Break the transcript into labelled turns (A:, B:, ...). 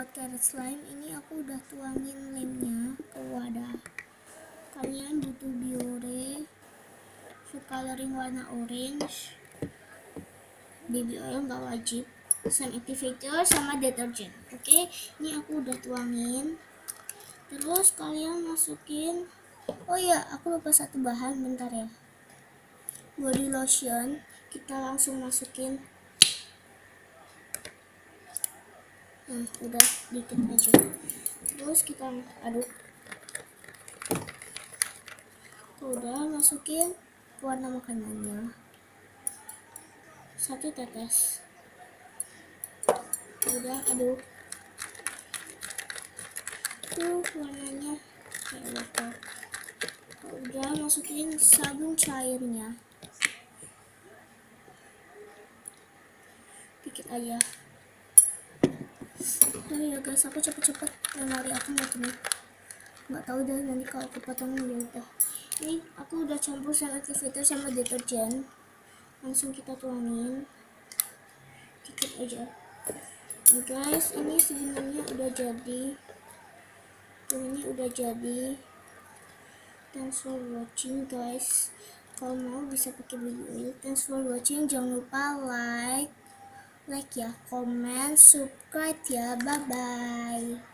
A: buat carrot slime ini aku udah tuangin lemnya ke wadah. Kalian butuh biore, food coloring warna orange, baby oil nggak wajib, slime activator sama deterjen. Oke, ini aku udah tuangin. Terus kalian masukin, oh ya aku lupa satu bahan, bentar ya, body lotion. Kita langsung masukin. Udah dikit aja. Terus kita aduk. Udah masukin warna makanannya, 1 tetes. Udah aduk. Tuh warnanya kayak wortel. Udah masukin sabun cairnya, dikit aja. Ya guys, aku cepet-cepet, memori aku nggak tahu deh nanti kalau kepotong. Ya udah, ini aku udah campur slime activator sama deterjen, langsung kita tuangin dikit aja. Guys, ini sebenarnya udah jadi. Ini udah jadi. Thanks for watching guys. Kalau mau bisa pakai baby oil. Thanks for watching. Jangan lupa like ya, comment, subscribe ya. Bye bye.